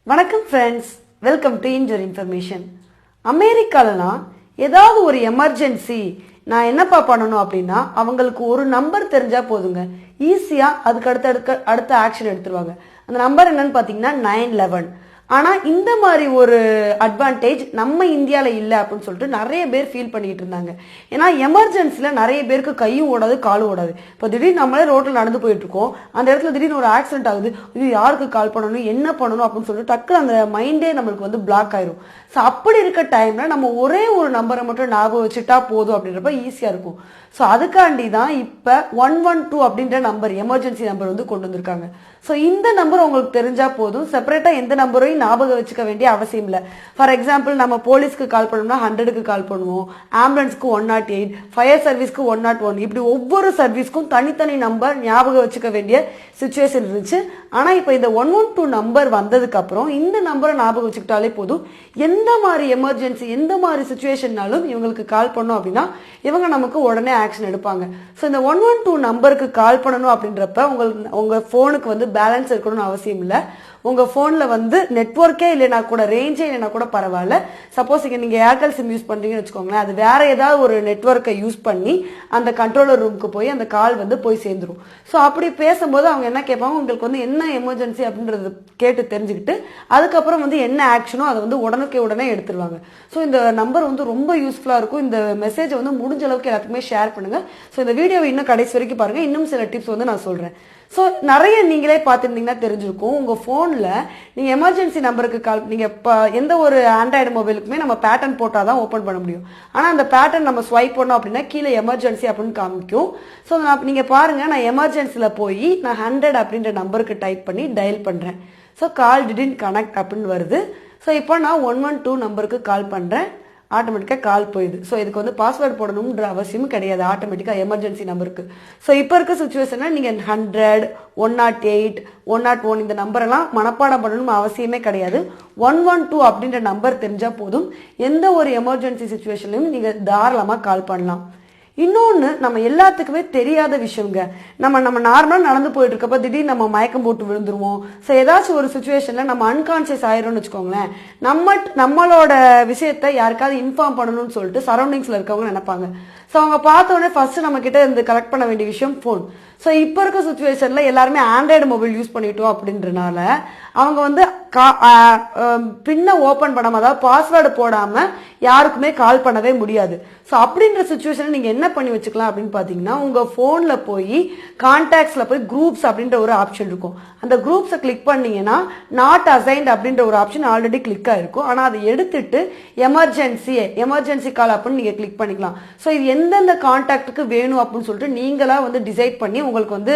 வணக்கம் friends, welcome to இன்ஜர் information. அமெரிக்காலலாம் ஏதாவது ஒரு எமர்ஜென்சி நான் என்னப்பா பண்ணணும் அப்படின்னா அவங்களுக்கு ஒரு நம்பர் தெரிஞ்சா போதுங்க, ஈஸியாக அதுக்கு அடுத்த ஆக்ஷன் எடுத்துருவாங்க. அந்த நம்பர் என்னன்னு பார்த்தீங்கன்னா 911. ஆனால் இந்த மாதிரி ஒரு அட்வான்டேஜ் நம்ம இந்தியாவில் இல்லை அப்படின்னு சொல்லிட்டு நிறைய பேர் ஃபீல் பண்ணிட்டு இருந்தாங்க. ஏன்னா எமர்ஜென்சியில் நிறைய பேருக்கு கையும் ஓடாது காலும் ஓடாது. இப்போ திடீர்னு நம்மளே ரோட்டில் நடந்து போயிட்டு இருக்கோம், அந்த இடத்துல திடீர்னு ஒரு ஆக்சிடென்ட் ஆகுது, இது யாருக்கு கால் பண்ணணும் என்ன பண்ணணும் அப்படின்னு சொல்லிட்டு டக்குனு அந்த மைண்டே நம்மளுக்கு வந்து பிளாக் ஆயிரும். ஸோ அப்படி இருக்க டைமில் நம்ம ஒரே ஒரு நம்பரை மட்டும் ஞாபகம் வச்சுட்டா போதும் அப்படின்றப்ப ஈஸியாக இருக்கும். ஸோ அதுக்காண்டி தான் இப்போ 112 அப்படின்ற நம்பர், எமர்ஜென்சி நம்பர் வந்து கொண்டு வந்திருக்காங்க. ஸோ இந்த நம்பர் உங்களுக்கு தெரிஞ்சா போதும், செப்பரேட்டாக எந்த நம்பரையும் ஞாபகம் வச்சுக்க வேண்டிய அவசியம் இல்லை. ஃபார் எக்ஸாம்பிள் நம்ம போலீஸ்க்கு கால் பண்ணோம்னா 100க்கு கால் பண்ணுவோம், ஆம்புலன்ஸ்க்கு 108, ஃபயர் சர்வீஸ்க்கு 101, இப்படி ஒவ்வொரு சர்வீஸ்க்கும் தனித்தனி நம்பர் ஞாபகம் வச்சுக்க வேண்டிய சுச்சுவேஷன் இருந்துச்சு. ஆனால் இப்போ இந்த 112 நம்பர் வந்ததுக்கு அப்புறம் இந்த நம்பரை ஞாபகம் வச்சுக்கிட்டாலே போதும், எந்த மாதிரி எமர்ஜென்சி எந்த மாதிரி சுச்சுவேஷன்னாலும் இவங்களுக்கு கால் பண்ணோம் அப்படின்னா இவங்க நமக்கு உடனே ஆக்ஷன் எடுப்பாங்க. ஸோ இந்த 112 நம்பருக்கு கால் பண்ணணும் அப்படின்றப்ப உங்கள் ஃபோனுக்கு வந்து பேலன்ஸ் இருக்கணும்னு அவசியம் இல்லை. உங்கள் ஃபோனில் வந்து நெட்ஒர்க்கே இல்லைனா கூட, ரேஞ்சே இல்லைனா கூட பரவாயில்ல. சப்போஸ் இங்கே நீங்கள் ஏர்டெல் சிம் யூஸ் பண்ணுறீங்கன்னு வச்சுக்கோங்களேன், அது வேற ஏதாவது ஒரு நெட்ஒர்க்கை யூஸ் பண்ணி அந்த கண்ட்ரோலர் ரூமுக்கு போய் அந்த கால் வந்து போய் சேர்ந்துடும். ஸோ அப்படி பேசும்போது அவங்க என்ன கேட்பாங்க, உங்களுக்கு வந்து என்ன எமர்ஜென்சி அப்படின்றது கேட்டு தெரிஞ்சுக்கிட்டு அதுக்கப்புறம் வந்து என்ன ஆக்ஷனோ அதை வந்து உடனே எடுத்துருவாங்க. ஸோ இந்த நம்பர் வந்து ரொம்ப யூஸ்ஃபுல்லாக இருக்கும். இந்த மெசேஜை வந்து முடிஞ்ச அளவுக்கு எல்லாத்துக்குமே ஷேர் பண்ணுங்கள். ஸோ இந்த வீடியோவை இன்னும் கடைசி வரைக்கும் பாருங்கள், இன்னும் சில டிப்ஸ் வந்து நான் சொல்கிறேன். ஸோ நிறைய நீங்களே பார்த்துருந்தீங்கன்னா தெரிஞ்சிருக்கும், உங்கள் ஃபோனில் நீங்கள் எமர்ஜென்சி நம்பருக்கு கால், நீங்கள் இப்போ எந்த ஒரு ஆண்ட்ராய்டு மொபைலுக்குமே நம்ம பேட்டர்ன் போட்டால் தான் ஓப்பன் பண்ண முடியும். ஆனால் அந்த பேட்டர்ன் நம்ம ஸ்வைப் பண்ணோம் அப்படின்னா கீழே எமர்ஜென்சி அப்படின்னு காமிக்கும். ஸோ நீங்கள் பாருங்கள், நான் எமர்ஜென்சியில் போய் நான் 100 அப்படின்ற நம்பருக்கு டைப் பண்ணி டயல் பண்ணுறேன். ஸோ கால் டிடன்ட் கனெக்ட் அப்படின்னு வருது. ஸோ இப்போ நான் 112 நம்பருக்கு கால் பண்ணுறேன், ஆட்டோமேட்டிக்காக கால் போயிடுது. ஸோ இதுக்கு வந்து பாஸ்வேர்டு போடணுன்ற அவசியமும் கிடையாது, ஆட்டோமேட்டிக்காக எமர்ஜென்சி நம்பருக்கு. ஸோ இப்போ இருக்க சுச்சுவேஷனில் நீங்கள் 100, 108, 101 இந்த நம்பரெல்லாம் மனப்பாடம் பண்ணணும் அவசியமே கிடையாது. 112 அப்படின்ற நம்பர் தெரிஞ்சால் போதும், எந்த ஒரு எமர்ஜென்சி சுச்சுவேஷன்லையும் நீங்கள் தாராளமாக கால் பண்ணலாம். இன்னொன்று, நம்ம எல்லாத்துக்குமே தெரியாத விஷயங்க, நம்ம நார்மலாக நடந்து போயிட்டு இருக்கப்ப திடீர்னு நம்ம மயக்கம் போட்டு விழுந்துருவோம். ஸோ ஏதாச்சும் ஒரு சுச்சுவேஷனில் நம்ம அன்கான்சியஸ் ஆயிரோம்னு வச்சுக்கோங்களேன், நம்மளோட விஷயத்த யாருக்காவது இன்ஃபார்ம் பண்ணணும்னு சொல்லிட்டு சரௌண்டிங்ஸில் இருக்கவங்க நினைப்பாங்க. ஸோ அவங்க பார்த்தோடனே ஃபர்ஸ்ட் நம்ம கிட்ட இருந்து கலெக்ட் பண்ண வேண்டிய விஷயம் ஃபோன். ஸோ இப்போ இருக்க சுச்சுவேஷனில் எல்லாருமே ஆண்ட்ராய்டு மொபைல் யூஸ் பண்ணிட்டோம் அப்படின்றனால அவங்க வந்து பின்ன ஓப்பன் பண்ணாமல், அதாவது பாஸ்வேர்டு போடாமல் யாருக்குமே கால் பண்ணவே முடியாது. ஸோ அப்படின்ற சுச்சுவேஷனில் நீங்கள் என்ன பண்ணி வச்சுக்கலாம் அப்படின்னு பார்த்தீங்கன்னா, உங்கள் ஃபோனில் போய் கான்டாக்ட்ஸில் போய் குரூப்ஸ் அப்படின்ற ஒரு ஆப்ஷன் இருக்கும். அந்த குரூப்ஸை கிளிக் பண்ணீங்கன்னா நாட் அசைன்ட் அப்படின்ற ஒரு ஆப்ஷன் ஆல்ரெடி கிளிக் ஆகிருக்கும். ஆனால் அதை எடுத்துட்டு எமர்ஜென்சி கால் அப்படின்னு நீங்கள் கிளிக் பண்ணிக்கலாம். ஸோ இது எந்தெந்த கான்டாக்டுக்கு வேணும் அப்படின்னு சொல்லிட்டு நீங்களாக வந்து டிசைட் பண்ணி உங்களுக்கு வந்து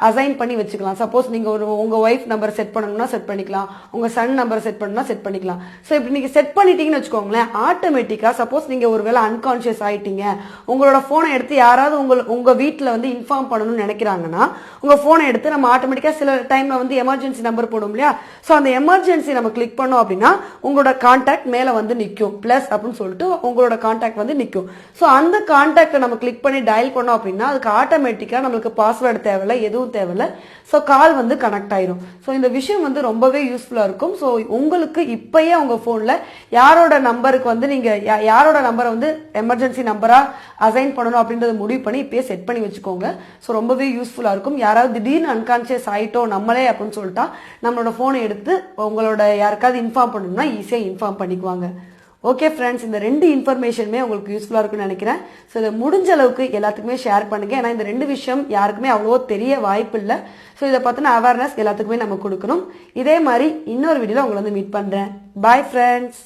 அசைன் பண்ணி வச்சுக்கலாம். சப்போஸ் நீங்கள் உங்கள் ஒய்ஃப் நம்பர் செட் பண்ணணும்னா செட் பண்ணிக்கலாம், உங்கள் சன் நம்பர் செட் பண்ணணும்னா செட் பண்ணிக்கலாம். ஸோ இப்படி நீங்கள் செட் பண்ணிட்டீங்கன்னு வச்சுக்கோங்களேன், ஆட்டோமேட்டிக்காக சப்போஸ் நீங்கள் ஒரு வேளை அன்கான்ஷியஸ் ஆகிட்டீங்க, உங்களோட ஃபோனை எடுத்து யாராவது உங்கள் வீட்டில் வந்து இன்ஃபார்ம் பண்ணணும்னு நினைக்கிறாங்கன்னா உங்கள் ஃபோனை எடுத்து நம்ம ஆட்டோமேட்டிக்காக சில டைமில் வந்து எமர்ஜென்சி நம்பர் போடும் இல்லையா, ஸோ அந்த எமர்ஜென்சி நம்ம கிளிக் பண்ணோம் அப்படின்னா உங்களோட கான்டாக்ட் மேலே வந்து நிற்கும், ப்ளஸ் அப்படின்னு சொல்லிட்டு உங்களோட கான்டாக்ட் வந்து நிற்கும். ஸோ அந்த கான்டாக்டை நம்ம கிளிக் பண்ணி டயல் பண்ணோம் அப்படின்னா அதுக்கு ஆட்டோமேட்டிக்காக நம்மளுக்கு பாஸ்வேர்டு தேவையில்லை, எதுவும் தேவையில்லை. ஸோ கால் வந்து கனெக்ட் ஆயிரும். ஸோ இந்த விஷயம் வந்து ரொம்பவே யூஸ்ஃபுல்லாக இருக்கும். ஸோ உங்களுக்கு இப்பயே உங்கள் ஃபோனில் யாரோட நம்பருக்கு வந்து நீங்கள் யாரோட நம்பரை வந்து எமர்ஜென்சி நம்பராக அசைன் பண்ணணும் அப்படின்றத முடிவு பண்ணி இப்பயே செட் பண்ணி வச்சுக்கோங்க. ஸோ ரொம்பவே யூஸ்ஃபுல்லாக இருக்கும். யாராவது திடீர்னு அன்கான்ஷியஸ் ஆகிட்டோம் நம்மளே அப்படின்னு சொல்லிட்டா நம்மளோட ஃபோனை எடுத்து உங்களோட யாருக்காவது இன்ஃபார்ம் பண்ணணும்னா ஈஸியாக இன்ஃபார்ம் பண்ணிக்குவாங்க. ஓகே ஃப்ரெண்ட்ஸ், இந்த 2 இன்ஃபர்மேஷனுமே உங்களுக்கு யூஸ்ஃபுல்லாக இருக்குன்னு நினைக்கிறேன். ஸோ இதை முடிஞ்ச அளவுக்கு எல்லாத்துக்குமே ஷேர் பண்ணுங்க. ஏன்னா இந்த 2 விஷயம் யாருக்குமே அவ்வளோ தெரிய வாய்ப்பு இல்லை. ஸோ இதை பற்றின அவேர்னஸ் எல்லாத்துக்குமே நம்ம கொடுக்கணும். இதே மாதிரி இன்னொரு வீடியோவில் உங்களை வந்து மீட் பண்ணுறேன். Bye friends.